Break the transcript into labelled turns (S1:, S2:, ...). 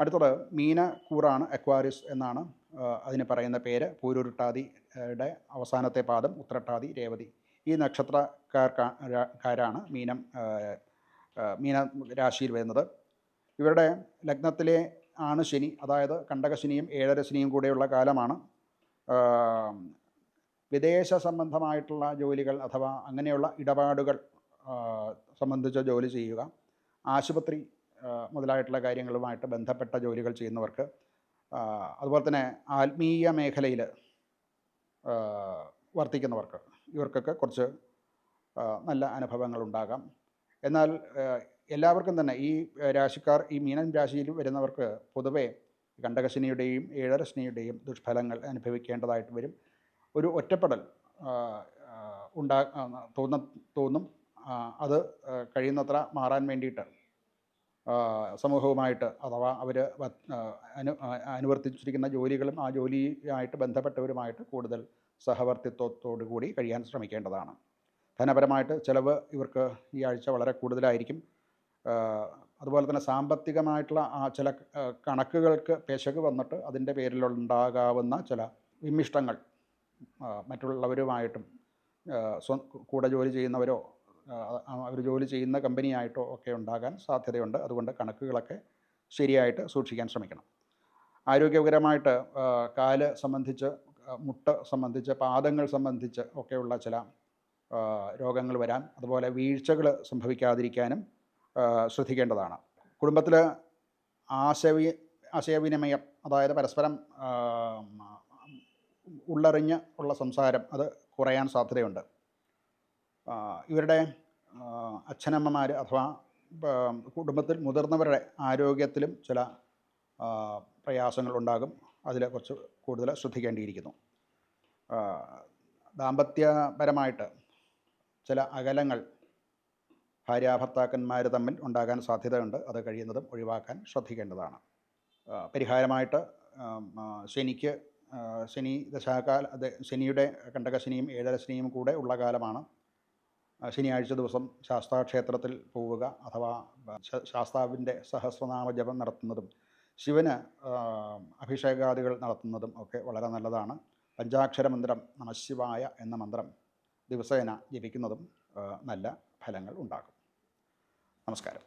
S1: അടുത്തത് മീനക്കൂറാണ്, അക്വാരിസ് എന്നാണ് അതിന് പറയുന്ന പേര്. പൂരുരുട്ടാതിയുടെ അവസാനത്തെ പാദം ഉത്രട്ടാതി, രേവതി ഈ നക്ഷത്രക്കാരാണ് മീന രാശിയിൽ വരുന്നത്. ഇവരുടെ ലഗ്നത്തിലെ ആണ് ശനി, അതായത് കണ്ടകശനിയും ഏഴരശനിയും കൂടെയുള്ള കാലമാണ്. വിദേശ സംബന്ധമായിട്ടുള്ള ജോലികൾ അഥവാ അങ്ങനെയുള്ള ഇടപാടുകൾ സംബന്ധിച്ച ജോലി ചെയ്യുക, ആശുപത്രി മുതലായിട്ടുള്ള കാര്യങ്ങളുമായിട്ട് ബന്ധപ്പെട്ട ജോലികൾ ചെയ്യുന്നവർക്ക്, അതുപോലെ തന്നെ ആത്മീയ മേഖലയിൽ വർത്തിക്കുന്നവർക്ക്, ഇവർക്കൊക്കെ കുറച്ച് നല്ല അനുഭവങ്ങൾ ഉണ്ടാകാം. എന്നാൽ എല്ലാവർക്കും തന്നെ ഈ രാശിക്കാർ, ഈ മീനൻ രാശിയിൽ വരുന്നവർക്ക് പൊതുവേ കണ്ടകശനിയുടെയും ഏഴരശനിയുടെയും ദുഷ്ഫലങ്ങൾ അനുഭവിക്കേണ്ടതായിട്ട് വരും. ഒരു ഒറ്റപ്പെടൽ തോന്നും. അത് കഴിയുന്നത്ര മാറാൻ വേണ്ടിയിട്ട് സമൂഹവുമായിട്ട് അഥവാ അവർ അനുവർത്തിച്ചിരിക്കുന്ന ജോലികളും ആ ജോലിയായിട്ട് ബന്ധപ്പെട്ടവരുമായിട്ട് കൂടുതൽ സഹവർത്തിത്വത്തോടു കൂടി കഴിയാൻ ശ്രമിക്കേണ്ടതാണ്. ധനപരമായിട്ട് ചിലവ് ഇവർക്ക് ഈ ആഴ്ച വളരെ കൂടുതലായിരിക്കും. അതുപോലെ തന്നെ സാമ്പത്തികമായിട്ടുള്ള ചില കണക്കുകൾക്ക് പെശക് വന്നിട്ട് അതിൻ്റെ പേരിലുണ്ടാകാവുന്ന ചില വിമിഷ്ടങ്ങൾ മറ്റുള്ളവരുമായിട്ടും കൂടെ ജോലി ചെയ്യുന്നവരോ അവർ ജോലി ചെയ്യുന്ന കമ്പനിയായിട്ടോ ഒക്കെ ഉണ്ടാകാൻ സാധ്യതയുണ്ട്. അതുകൊണ്ട് കണക്കുകളൊക്കെ ശരിയായിട്ട് സൂക്ഷിക്കാൻ ശ്രമിക്കണം. ആരോഗ്യപരമായിട്ട് കാല് സംബന്ധിച്ച്, മുട്ട് സംബന്ധിച്ച്, പാദങ്ങൾ സംബന്ധിച്ച് ഒക്കെയുള്ള ചില രോഗങ്ങൾ വരാൻ, അതുപോലെ വീഴ്ചകൾ സംഭവിക്കാതിരിക്കാനും ശ്രദ്ധിക്കേണ്ടതാണ്. കുടുംബത്തിൽ ആശയവിനിമയം, അതായത് പരസ്പരം ഉള്ളറിഞ്ഞ് ഉള്ള സംസാരം അത് കുറയാൻ സാധ്യതയുണ്ട്. ഇവരുടെ അച്ഛനമ്മമാർ അഥവാ കുടുംബത്തിൽ മുതിർന്നവരുടെ ആരോഗ്യത്തിലും ചില പ്രയാസങ്ങളുണ്ടാകും. അതിൽ കുറച്ച് കൂടുതൽ ശ്രദ്ധിക്കേണ്ടിയിരിക്കുന്നു. ദാമ്പത്യപരമായിട്ട് ചില അകലങ്ങൾ ഭാര്യാഭർത്താക്കന്മാർ തമ്മിൽ ഉണ്ടാകാൻ സാധ്യതയുണ്ട്. അത് കഴിയുന്നതും ഒഴിവാക്കാൻ ശ്രദ്ധിക്കേണ്ടതാണ്. പരിഹാരമായിട്ട് ശനിയുടെ കണ്ടകശനിയും ഏഴരശനിയും കൂടെ ഉള്ള കാലമാണ്. ശനിയാഴ്ച ദിവസം ശാസ്താക്ഷേത്രത്തിൽ പോവുക അഥവാ ശാസ്താവിൻ്റെ സഹസ്രനാമ ജപം നടത്തുന്നതും ശിവന് അഭിഷേകാദികൾ നടത്തുന്നതും ഒക്കെ വളരെ നല്ലതാണ്. പഞ്ചാക്ഷര മന്ത്രം നമഃശിവായ എന്ന മന്ത്രം ദിവസേന ജപിക്കുന്നതും നല്ല ഫലങ്ങൾ ഉണ്ടാകും. നമസ്കാരം.